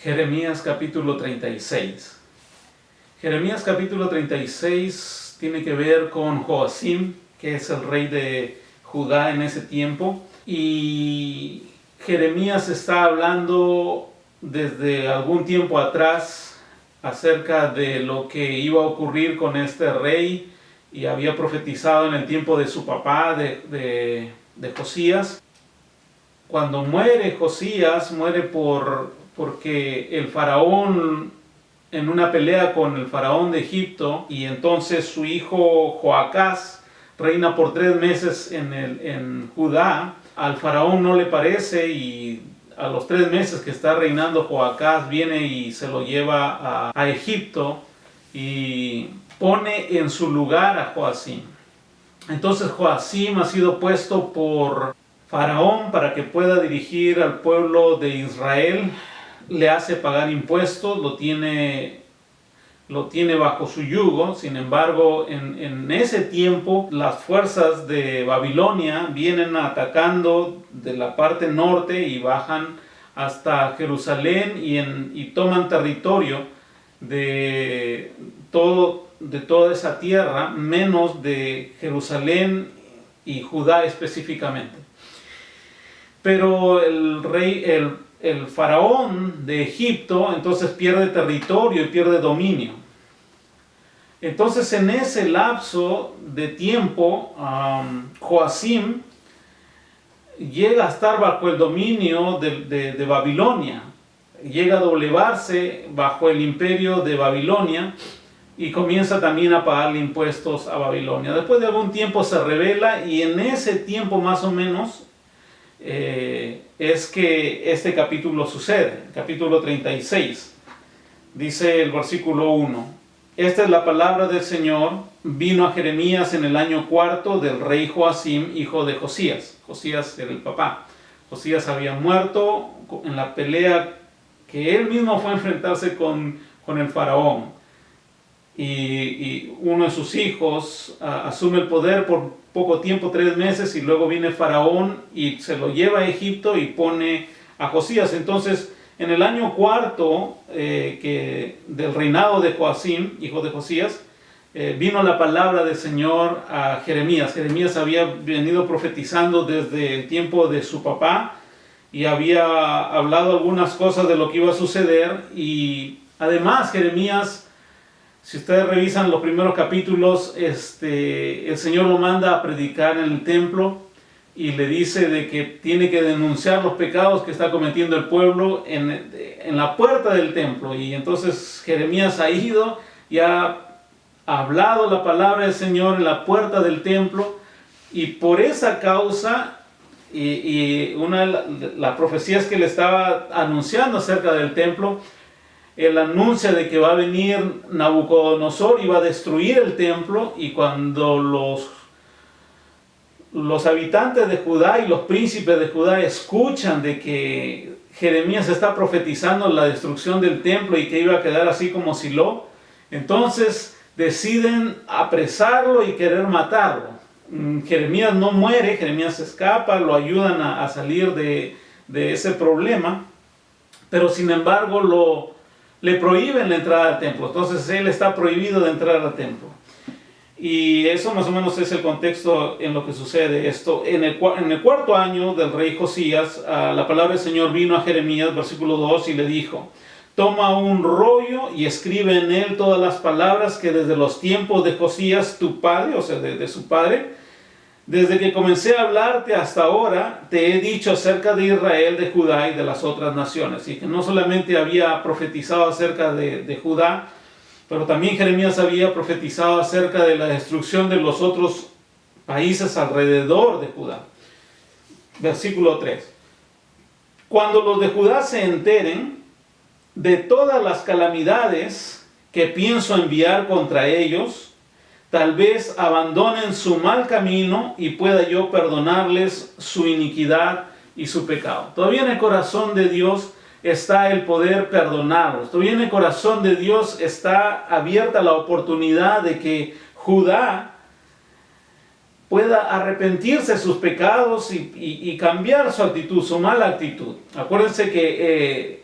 Jeremías capítulo 36. Jeremías capítulo 36 tiene que ver con Joacim, que es el rey de Judá en ese tiempo. Y Jeremías está hablando desde algún tiempo atrás acerca de lo que iba a ocurrir con este rey, y había profetizado en el tiempo de su papá, de Josías. Cuando muere Josías, muere porque el faraón, en una pelea con el faraón de Egipto, y entonces su hijo Joacás reina por 3 meses en Judá. Al faraón no le parece, y a los 3 meses que está reinando Joacás viene y se lo lleva a Egipto y pone en su lugar a Joacim. Entonces Joacim ha sido puesto por Faraón para que pueda dirigir al pueblo de Israel. Le hace pagar impuestos, lo tiene bajo su yugo. Sin embargo, en ese tiempo las fuerzas de Babilonia vienen atacando de la parte norte y bajan hasta Jerusalén y toman territorio de toda esa tierra, menos de Jerusalén y Judá específicamente. Pero el faraón de Egipto entonces pierde territorio y pierde dominio. Entonces, en ese lapso de tiempo, Joacim llega a estar bajo el dominio de Babilonia, llega a doblegarse bajo el imperio de Babilonia y comienza también a pagarle impuestos a Babilonia. Después de algún tiempo se rebela, y en ese tiempo más o menos es que este capítulo sucede, capítulo 36. Dice el versículo 1: Esta es la palabra del Señor, vino a Jeremías en el año 4 del rey Joacim, hijo de Josías. Josías era el papá. Josías había muerto en la pelea que él mismo fue a enfrentarse con el faraón. Y uno de sus hijos asume el poder por poco tiempo, 3 meses, y luego viene Faraón y se lo lleva a Egipto y pone a Josías. Entonces, en el año 4 del reinado de Joacim, hijo de Josías, vino la palabra del Señor a Jeremías. Jeremías había venido profetizando desde el tiempo de su papá y había hablado algunas cosas de lo que iba a suceder. Y además Jeremías, si ustedes revisan los primeros capítulos, el Señor lo manda a predicar en el templo y le dice de que tiene que denunciar los pecados que está cometiendo el pueblo en la puerta del templo. Y entonces Jeremías ha ido y ha hablado la palabra del Señor en la puerta del templo, y por esa causa y una de las profecías que le estaba anunciando acerca del templo, él anuncia de que va a venir Nabucodonosor y va a destruir el templo. Y cuando los habitantes de Judá y los príncipes de Judá escuchan de que Jeremías está profetizando la destrucción del templo y que iba a quedar así como Silo, entonces deciden apresarlo y querer matarlo. Jeremías no muere, Jeremías escapa, lo ayudan a salir de ese problema, pero sin embargo le prohíben la entrada al templo. Entonces él está prohibido de entrar al templo. Y eso más o menos es el contexto en lo que sucede esto. En el 4º año del rey Josías, la palabra del Señor vino a Jeremías, versículo 2, y le dijo: Toma un rollo y escribe en él todas las palabras que desde los tiempos de Josías tu padre, o sea, de su padre, desde que comencé a hablarte hasta ahora, te he dicho acerca de Israel, de Judá y de las otras naciones. Y que no solamente había profetizado acerca de Judá, pero también Jeremías había profetizado acerca de la destrucción de los otros países alrededor de Judá. Versículo 3. Cuando los de Judá se enteren de todas las calamidades que pienso enviar contra ellos, tal vez abandonen su mal camino y pueda yo perdonarles su iniquidad y su pecado. Todavía en el corazón de Dios está el poder perdonarlos. Todavía en el corazón de Dios está abierta la oportunidad de que Judá pueda arrepentirse de sus pecados y cambiar su actitud, su mala actitud. Acuérdense que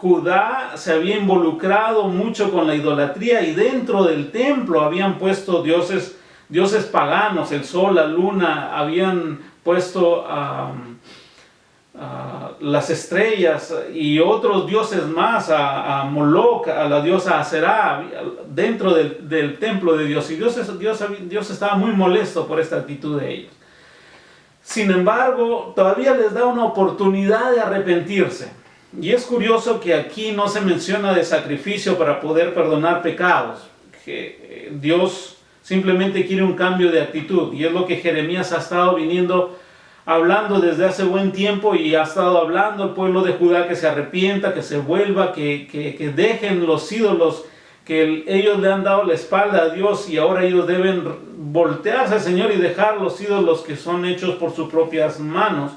Judá se había involucrado mucho con la idolatría y dentro del templo habían puesto dioses paganos, el sol, la luna, habían puesto las estrellas y otros dioses más, a Moloch, a la diosa Aserá, dentro del templo de Dios. Y Dios estaba muy molesto por esta actitud de ellos. Sin embargo, todavía les da una oportunidad de arrepentirse. Y es curioso que aquí no se menciona de sacrificio para poder perdonar pecados. Que Dios simplemente quiere un cambio de actitud. Y es lo que Jeremías ha estado hablando desde hace buen tiempo, y ha estado hablando al pueblo de Judá que se arrepienta, que se vuelva, que dejen los ídolos, que ellos le han dado la espalda a Dios y ahora ellos deben voltearse al Señor y dejar los ídolos que son hechos por sus propias manos,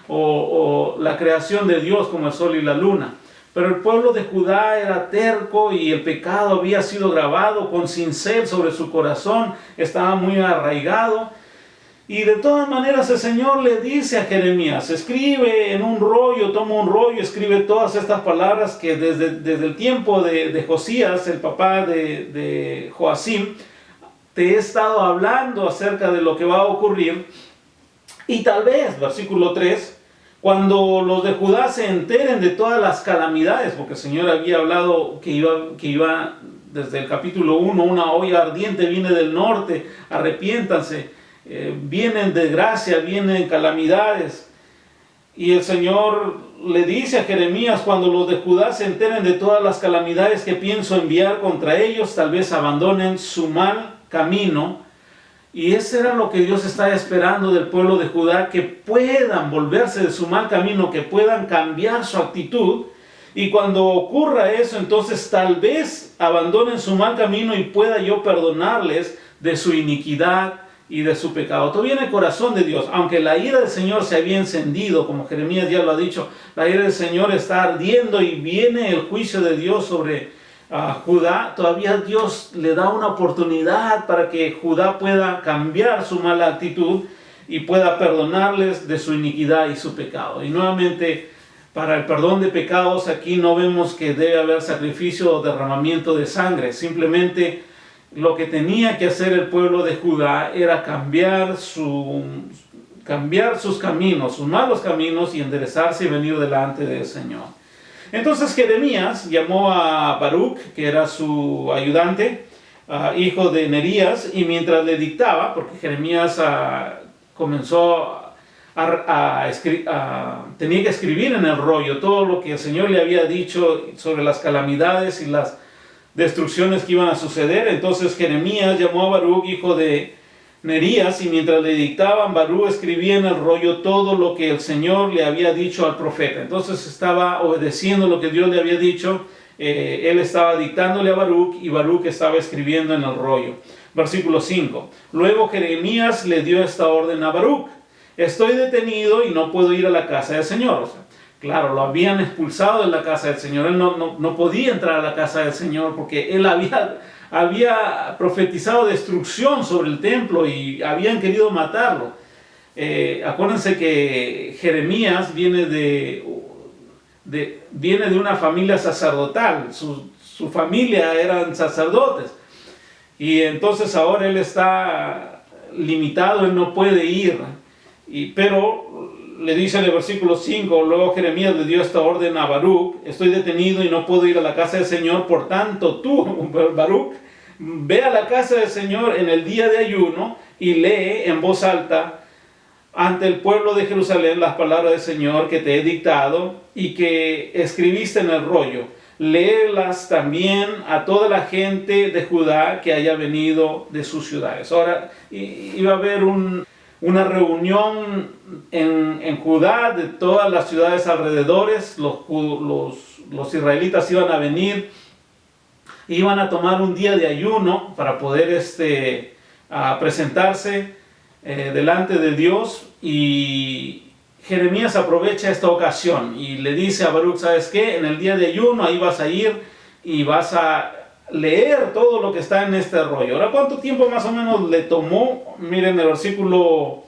o la creación de Dios como el sol y la luna. Pero el pueblo de Judá era terco y el pecado había sido grabado con cincel sobre su corazón, estaba muy arraigado. Y de todas maneras el Señor le dice a Jeremías: escribe en un rollo, toma un rollo, escribe todas estas palabras que desde el tiempo de Josías, el papá de Joacim, te he estado hablando acerca de lo que va a ocurrir. Y tal vez, versículo 3, cuando los de Judá se enteren de todas las calamidades, porque el Señor había hablado que iba desde el capítulo 1, una olla ardiente viene del norte, arrepiéntanse. Vienen desgracia, vienen calamidades. Y el Señor le dice a Jeremías: cuando los de Judá se enteren de todas las calamidades que pienso enviar contra ellos, tal vez abandonen su mal camino. Y eso era lo que Dios está esperando del pueblo de Judá, que puedan volverse de su mal camino, que puedan cambiar su actitud. Y cuando ocurra eso, entonces tal vez abandonen su mal camino y pueda yo perdonarles de su iniquidad y de su pecado. Todavía en el corazón de Dios, aunque la ira del Señor se había encendido, como Jeremías ya lo ha dicho, la ira del Señor está ardiendo y viene el juicio de Dios sobre Judá, todavía Dios le da una oportunidad para que Judá pueda cambiar su mala actitud y pueda perdonarles de su iniquidad y su pecado. Y nuevamente, para el perdón de pecados, aquí no vemos que debe haber sacrificio o derramamiento de sangre. Simplemente lo que tenía que hacer el pueblo de Judá era cambiar sus caminos, sus malos caminos, y enderezarse y venir delante del Señor. Entonces Jeremías llamó a Baruch, que era su ayudante, hijo de Nerías, y mientras le dictaba, porque Jeremías comenzó tenía que escribir en el rollo todo lo que el Señor le había dicho sobre las calamidades y las destrucciones que iban a suceder. Entonces Jeremías llamó a Baruch, hijo de Nerías, y mientras le dictaban, Baruch escribía en el rollo todo lo que el Señor le había dicho al profeta. Entonces estaba obedeciendo lo que Dios le había dicho. Él estaba dictándole a Baruch y Baruch estaba escribiendo en el rollo. Versículo 5. Luego Jeremías le dio esta orden a Baruch: estoy detenido y no puedo ir a la casa del Señor. O sea, claro, lo habían expulsado de la casa del Señor. Él no podía entrar a la casa del Señor porque él había profetizado destrucción sobre el templo y habían querido matarlo. Acuérdense que Jeremías viene de una familia sacerdotal. Su familia eran sacerdotes. Y entonces ahora él está limitado, él no puede ir. Pero le dice en el versículo 5, luego Jeremías le dio esta orden a Baruch: estoy detenido y no puedo ir a la casa del Señor, por tanto tú, Baruch, ve a la casa del Señor en el día de ayuno y lee en voz alta ante el pueblo de Jerusalén las palabras del Señor que te he dictado y que escribiste en el rollo. Léelas también a toda la gente de Judá que haya venido de sus ciudades. Ahora iba a haber una reunión en Judá de todas las ciudades alrededores. Los israelitas iban a venir, iban a tomar un día de ayuno para poder presentarse delante de Dios. Y Jeremías aprovecha esta ocasión y le dice a Baruch: ¿sabes qué? En el día de ayuno ahí vas a ir y vas a leer todo lo que está en este rollo. Ahora, ¿cuánto tiempo más o menos le tomó? Miren, el versículo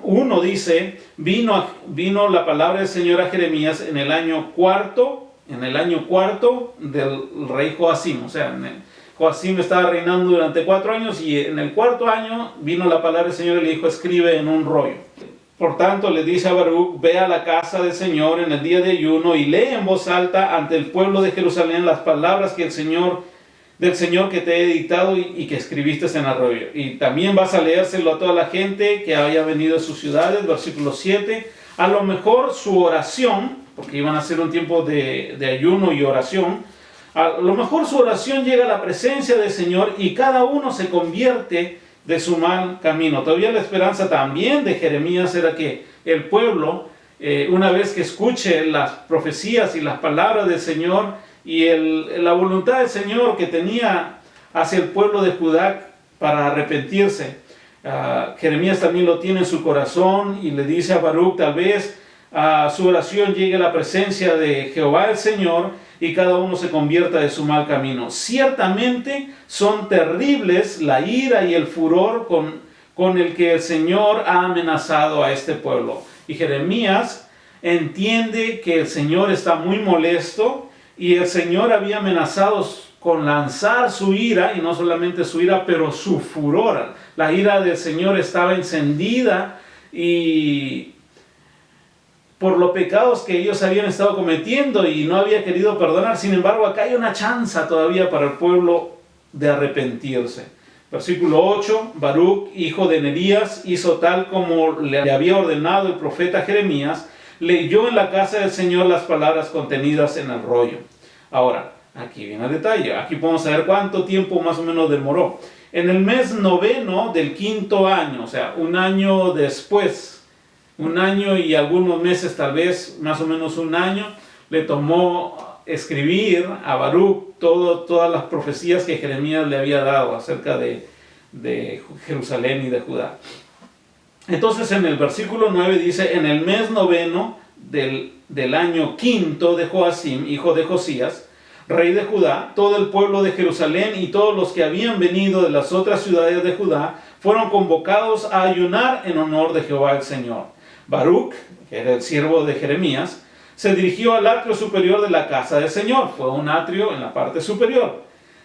1 dice: vino la palabra del Señor a Jeremías en el año cuarto en el año cuarto del rey Joacim. O sea, Joacim estaba reinando durante 4 años y en el cuarto año vino la palabra del Señor y le dijo, escribe en un rollo. Por tanto, le dice a Baruc, ve a la casa del Señor en el día de ayuno y lee en voz alta ante el pueblo de Jerusalén las palabras que del Señor que te he dictado y que escribiste en el rollo. Y también vas a leérselo a toda la gente que haya venido de sus ciudades. Versículo 7. A lo mejor su oración, porque iban a hacer un tiempo de ayuno y oración, a lo mejor su oración llega a la presencia del Señor y cada uno se convierte de su mal camino. Todavía la esperanza también de Jeremías era que el pueblo, una vez que escuche las profecías y las palabras del Señor y la voluntad del Señor que tenía hacia el pueblo de Judá para arrepentirse, Jeremías también lo tiene en su corazón y le dice a Baruc, tal vez su oración llegue a la presencia de Jehová el Señor y cada uno se convierta de su mal camino. Ciertamente son terribles la ira y el furor con el que el Señor ha amenazado a este pueblo. Y Jeremías entiende que el Señor está muy molesto y el Señor había amenazado con lanzar su ira, y no solamente su ira, pero su furor. La ira del Señor estaba encendida y por los pecados que ellos habían estado cometiendo y no había querido perdonar. Sin embargo, acá hay una chance todavía para el pueblo de arrepentirse. Versículo 8, Baruc, hijo de Nerías, hizo tal como le había ordenado el profeta Jeremías, leyó en la casa del Señor las palabras contenidas en el rollo. Ahora, aquí viene el detalle, aquí podemos saber cuánto tiempo más o menos demoró. En el mes 9 del 5º año, o sea, un año después, 1 año y algunos meses, tal vez más o menos 1 año, le tomó escribir a Baruc todas las profecías que Jeremías le había dado acerca de Jerusalén y de Judá. Entonces en el versículo 9 dice, en el mes 9 del año 5 de Joacim, hijo de Josías, rey de Judá, todo el pueblo de Jerusalén y todos los que habían venido de las otras ciudades de Judá fueron convocados a ayunar en honor de Jehová el Señor. Baruc, que era el siervo de Jeremías, se dirigió al atrio superior de la casa del Señor. Fue un atrio en la parte superior,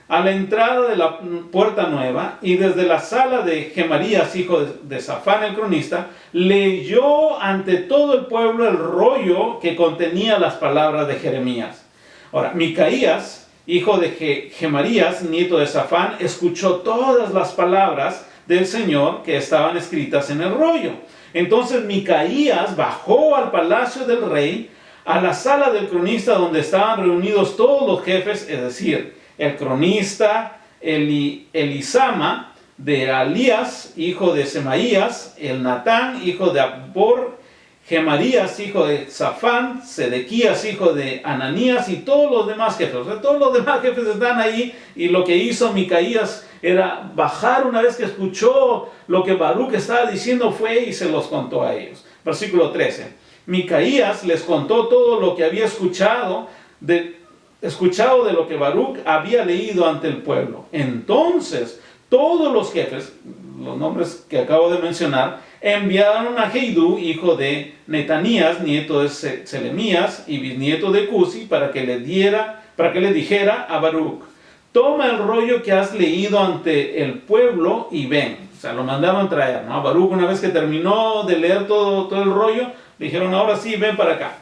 a la entrada de la puerta nueva, y desde la sala de Gemarías, hijo de Safán el cronista, leyó ante todo el pueblo el rollo que contenía las palabras de Jeremías. Ahora, Micaías, hijo de Gemarías, nieto de Safán, escuchó todas las palabras del Señor que estaban escritas en el rollo. Entonces Micaías bajó al palacio del rey, a la sala del cronista donde estaban reunidos todos los jefes, es decir, el cronista Elisama de Alías, hijo de Semaías, el Natán, hijo de Abor, Gemarías, hijo de Safán, Sedequías, hijo de Ananías, y todos los demás jefes. O sea, todos los demás jefes están ahí, y lo que hizo Micaías era bajar una vez que escuchó lo que Baruc estaba diciendo, fue y se los contó a ellos. Versículo 13. Micaías les contó todo lo que había escuchado de lo que Baruc había leído ante el pueblo. Entonces, todos los jefes, los nombres que acabo de mencionar, enviaron a Jeidú, hijo de Netanías, nieto de Selemías y bisnieto de Cusi, para que le dijera a Baruc, toma el rollo que has leído ante el pueblo y ven. O sea, lo mandaron traer, ¿no? Baruc, una vez que terminó de leer todo el rollo, le dijeron, ahora sí, ven para acá.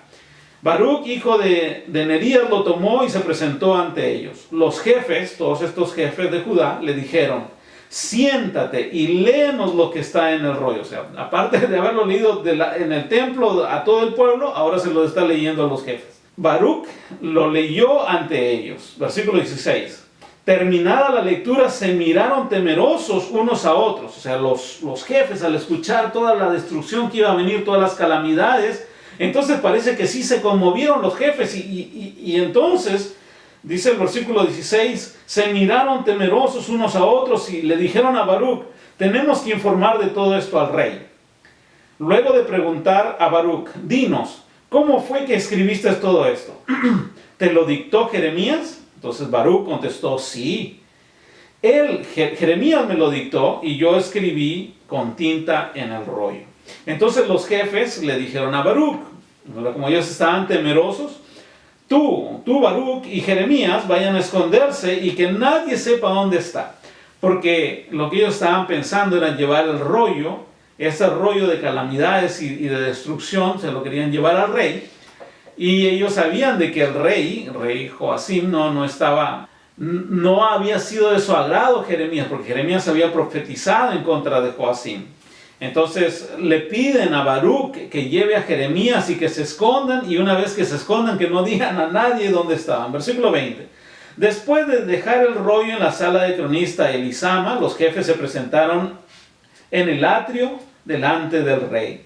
Baruc, hijo de Nerías, lo tomó y se presentó ante ellos. Los jefes, todos estos jefes de Judá, le dijeron, siéntate y léenos lo que está en el rollo. O sea, aparte de haberlo leído en el templo a todo el pueblo, ahora se lo está leyendo a los jefes. Baruc lo leyó ante ellos. Versículo 16. Terminada la lectura, se miraron temerosos unos a otros. O sea, los jefes, al escuchar toda la destrucción que iba a venir, todas las calamidades, entonces parece que sí se conmovieron los jefes y entonces, dice el versículo 16, se miraron temerosos unos a otros y le dijeron a Baruc, tenemos que informar de todo esto al rey. Luego de preguntar a Baruc, dinos, ¿cómo fue que escribiste todo esto? ¿Te lo dictó Jeremías? Entonces Baruc contestó, sí. Jeremías me lo dictó y yo escribí con tinta en el rollo. Entonces los jefes le dijeron a Baruc, como ellos estaban temerosos, tú Baruch y Jeremías vayan a esconderse y que nadie sepa dónde está. Porque lo que ellos estaban pensando era llevar el rollo, ese rollo de calamidades y de destrucción, se lo querían llevar al rey. Y ellos sabían de que el rey Joacim, no había sido de su agrado Jeremías, porque Jeremías había profetizado en contra de Joacim. Entonces le piden a Baruch que lleve a Jeremías y que se escondan, y una vez que se escondan, que no digan a nadie dónde estaban. Versículo 20. Después de dejar el rollo en la sala de cronista Elisama, los jefes se presentaron en el atrio delante del rey.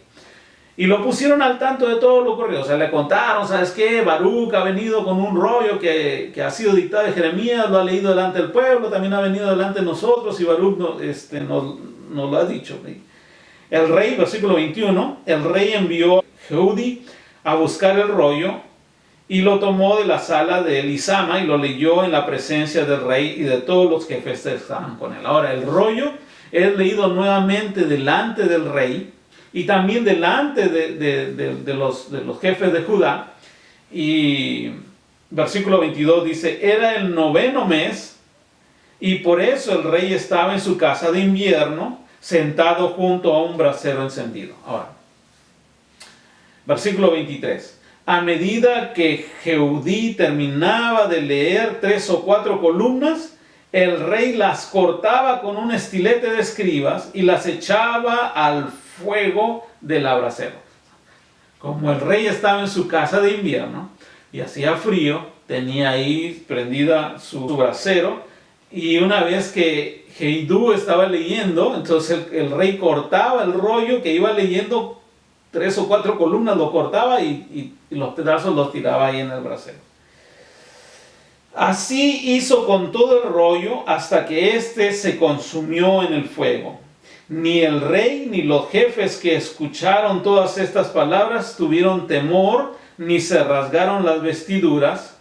Y lo pusieron al tanto de todo lo ocurrido. O sea, le contaron, ¿sabes qué? Baruch ha venido con un rollo que ha sido dictado de Jeremías, lo ha leído delante del pueblo, también ha venido delante de nosotros, y Baruch nos lo ha dicho. El rey, versículo 21, el rey envió a Jehudi a buscar el rollo y lo tomó de la sala de Elisama y lo leyó en la presencia del rey y de todos los jefes que estaban con él. Ahora, el rollo es leído nuevamente delante del rey y también delante de los jefes de Judá. Y versículo 22 dice, era el 9º mes y por eso el rey estaba en su casa de invierno, sentado junto a un brasero encendido. Ahora, versículo 23. A medida que Jehudí terminaba de leer 3 o 4 columnas, el rey las cortaba con un estilete de escribas y las echaba al fuego del abrasero. Como el rey estaba en su casa de invierno y hacía frío, tenía ahí prendida su brasero, y una vez que Jehudí estaba leyendo, entonces el rey cortaba el rollo que iba leyendo, 3 o 4 columnas lo cortaba y los pedazos los tiraba ahí en el brasero. Así hizo con todo el rollo hasta que éste se consumió en el fuego. Ni el rey ni los jefes que escucharon todas estas palabras tuvieron temor, ni se rasgaron las vestiduras.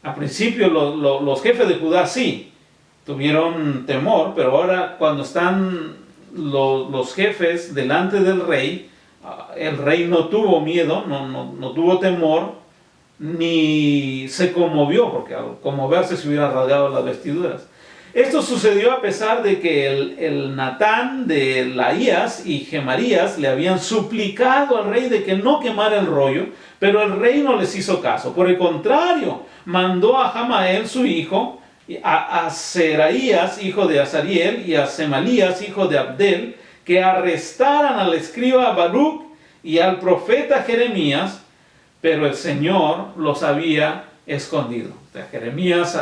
Al principio los jefes de Judá sí tuvieron temor, pero ahora cuando están los jefes delante del rey, el rey no tuvo miedo, no tuvo temor, ni se conmovió, porque al conmoverse se hubiera rasgado las vestiduras. Esto sucedió a pesar de que el Natán de Laías y Gemarías le habían suplicado al rey de que no quemara el rollo, pero el rey no les hizo caso. Por el contrario, mandó a Jamael, su hijo, a Seraías, hijo de Azariel, y a Semalías, hijo de Abdel, que arrestaran al escriba Baruch y al profeta Jeremías, pero el Señor los había escondido. O sea, Jeremías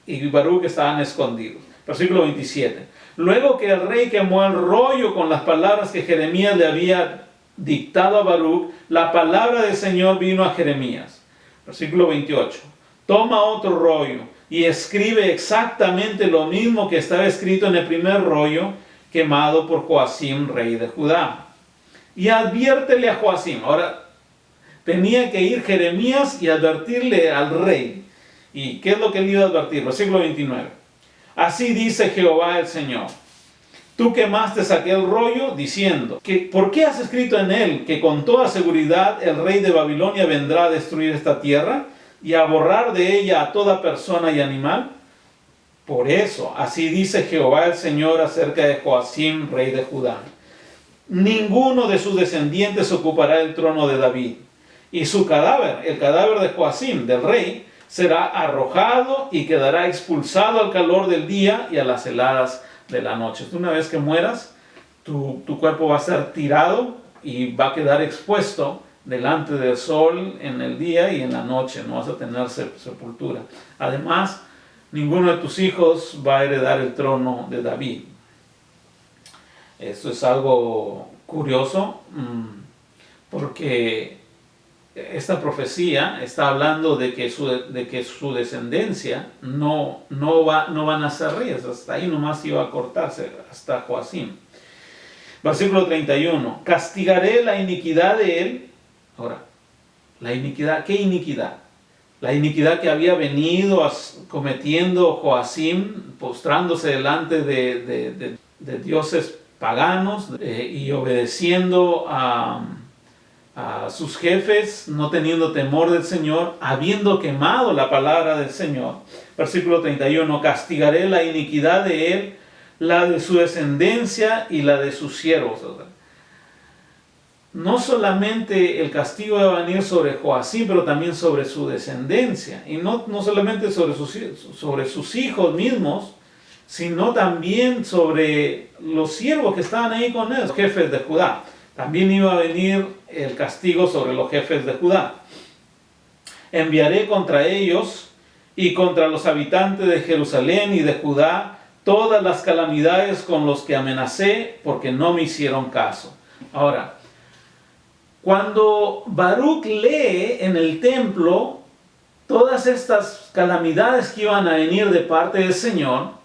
y Baruch estaban escondidos. Versículo 27. Luego que el rey quemó el rollo con las palabras que Jeremías le había dictado a Baruch, la palabra del Señor vino a Jeremías. Versículo 28. Toma otro rollo y escribe exactamente lo mismo que estaba escrito en el primer rollo quemado por Joacim, rey de Judá. Y adviértele a Joacim. Ahora, tenía que ir Jeremías y advertirle al rey. ¿Y qué es lo que él iba a advertir? Versículo 29. Así dice Jehová el Señor. Tú quemaste aquel rollo diciendo, ¿por qué has escrito en él que con toda seguridad el rey de Babilonia vendrá a destruir esta tierra y a borrar de ella a toda persona y animal? Por eso, así dice Jehová el Señor acerca de Joacim, rey de Judá. Ninguno de sus descendientes ocupará el trono de David, y su cadáver, el cadáver de Joacim, del rey, será arrojado y quedará expulsado al calor del día y a las heladas de la noche. Una vez que mueras, tu cuerpo va a ser tirado y va a quedar expuesto delante del sol en el día y en la noche. No vas a tener sepultura. Además, ninguno de tus hijos va a heredar el trono de David. Esto es algo curioso, porque esta profecía está hablando de que su descendencia no van a ser reyes. Hasta ahí nomás iba a cortarse, hasta Joacim. Versículo 31. Castigaré la iniquidad de él. Ahora, la iniquidad, ¿qué iniquidad? La iniquidad que había venido cometiendo Joacim, postrándose delante de dioses paganos y obedeciendo a a sus jefes, no teniendo temor del Señor, habiendo quemado la palabra del Señor. Versículo 31, castigaré la iniquidad de él, la de su descendencia y la de sus siervos. No solamente el castigo va a venir sobre Joacim, pero también sobre su descendencia. Y no solamente sobre sus hijos mismos, sino también sobre los siervos que estaban ahí con él, los jefes de Judá. También iba a venir el castigo sobre los jefes de Judá. Enviaré contra ellos y contra los habitantes de Jerusalén y de Judá todas las calamidades con los que amenacé, porque no me hicieron caso. Ahora, cuando Baruch lee en el templo todas estas calamidades que iban a venir de parte del Señor,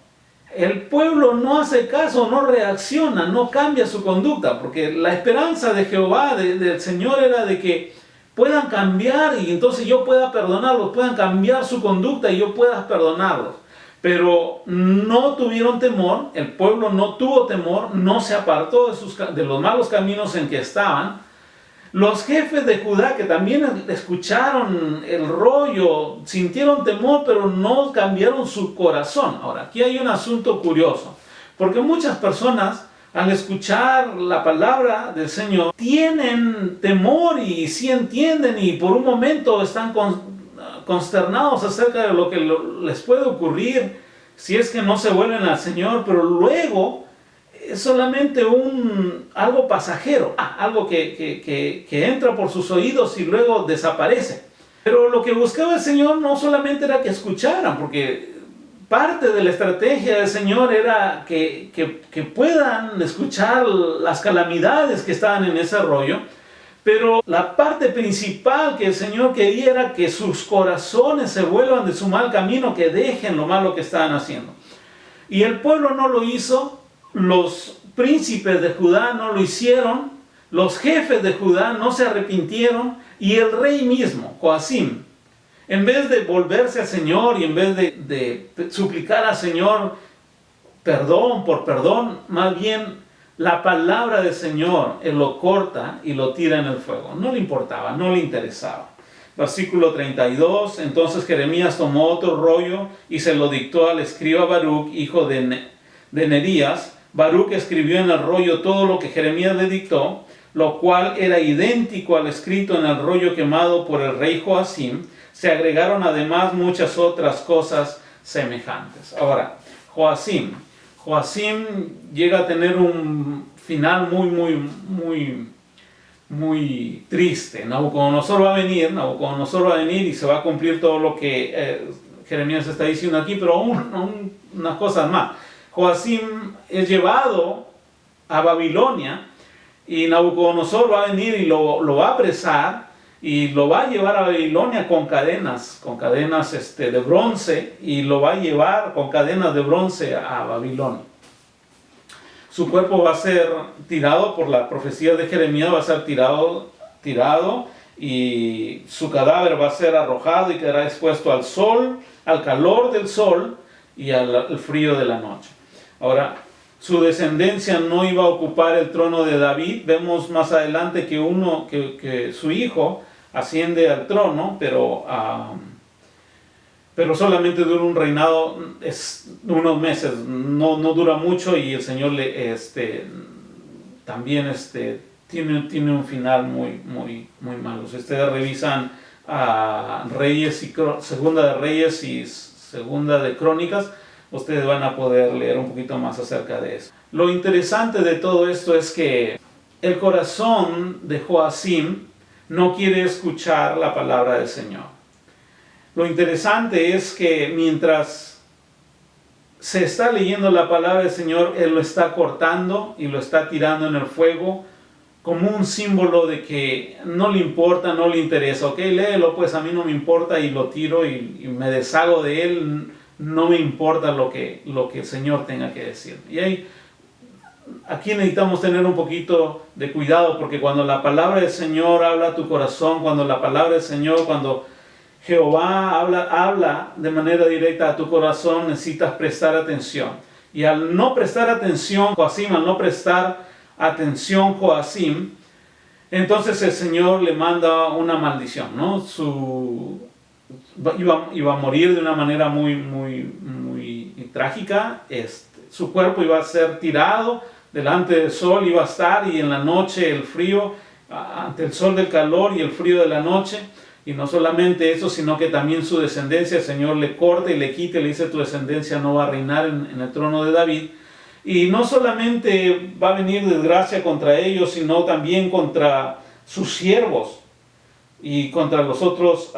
el pueblo no hace caso, no reacciona, no cambia su conducta, porque la esperanza de Jehová, del Señor, era de que puedan cambiar y entonces yo pueda perdonarlos, puedan cambiar su conducta y yo pueda perdonarlos. Pero no tuvieron temor, el pueblo no tuvo temor, no se apartó de los malos caminos en que estaban. Los jefes de Judá, que también escucharon el rollo, sintieron temor, pero no cambiaron su corazón. Ahora, aquí hay un asunto curioso, porque muchas personas, al escuchar la palabra del Señor, tienen temor y sí entienden y por un momento están consternados acerca de lo que les puede ocurrir si es que no se vuelven al Señor, pero luego es solamente algo pasajero, algo que entra por sus oídos y luego desaparece. Pero lo que buscaba el Señor no solamente era que escucharan, porque parte de la estrategia del Señor era que puedan escuchar las calamidades que estaban en ese rollo, pero la parte principal que el Señor quería era que sus corazones se vuelvan de su mal camino, que dejen lo malo que estaban haciendo. Y el pueblo no lo hizo. Los príncipes de Judá no lo hicieron, los jefes de Judá no se arrepintieron, y el rey mismo, Joacim, en vez de volverse al Señor y en vez de suplicar al Señor perdón por perdón, más bien la palabra del Señor él lo corta y lo tira en el fuego. No le importaba, no le interesaba. Versículo 32, entonces Jeremías tomó otro rollo y se lo dictó al escriba Baruch, hijo de Nerías. Baruch escribió en el rollo todo lo que Jeremías le dictó, lo cual era idéntico al escrito en el rollo quemado por el rey Joacim. Se agregaron además muchas otras cosas semejantes. Ahora, Joacim llega a tener un final muy triste. Nabucodonosor va a venir y se va a cumplir todo lo que Jeremías está diciendo aquí, pero unas cosas más. Joacim es llevado a Babilonia y Nabucodonosor va a venir y lo va a apresar y lo va a llevar a Babilonia con cadenas de bronce, y lo va a llevar con cadenas de bronce a Babilonia. Su cuerpo va a ser tirado, por la profecía de Jeremías, va a ser tirado y su cadáver va a ser arrojado y quedará expuesto al sol, al calor del sol y al frío de la noche. Ahora, su descendencia no iba a ocupar el trono de David. Vemos más adelante que su hijo asciende al trono, pero solamente dura un reinado unos meses, no dura mucho, y el Señor también tiene un final muy malo. Si ustedes revisan Segunda de Reyes y Segunda de Crónicas, ustedes van a poder leer un poquito más acerca de eso. Lo interesante de todo esto es que el corazón de Joacim no quiere escuchar la palabra del Señor. Lo interesante es que mientras se está leyendo la palabra del Señor, él lo está cortando y lo está tirando en el fuego como un símbolo de que no le importa, no le interesa. Ok, léelo, pues a mí no me importa, y lo tiro y me deshago de él. No me importa lo que el Señor tenga que decir. Y aquí necesitamos tener un poquito de cuidado, porque cuando la palabra del Señor habla a tu corazón, cuando Jehová habla de manera directa a tu corazón, necesitas prestar atención. Y al no prestar atención, Joacim, Entonces el Señor le manda una maldición, ¿no? Iba a morir de una manera muy trágica. Su cuerpo iba a ser tirado delante del sol, iba a estar, y en la noche el frío, ante el sol del calor y el frío de la noche. Y no solamente eso, sino que también su descendencia, el Señor le corta y le quita y le dice: tu descendencia no va a reinar en el trono de David. Y no solamente va a venir desgracia contra ellos, sino también contra sus siervos y contra los otros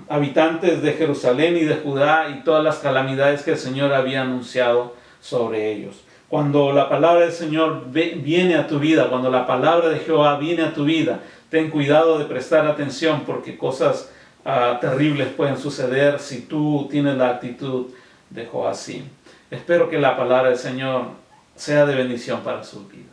habitantes de Jerusalén y de Judá, y todas las calamidades que el Señor había anunciado sobre ellos. Cuando la palabra del Señor viene a tu vida, cuando la palabra de Jehová viene a tu vida, ten cuidado de prestar atención, porque cosas terribles pueden suceder si tú tienes la actitud de Joacim. Espero que la palabra del Señor sea de bendición para sus vidas.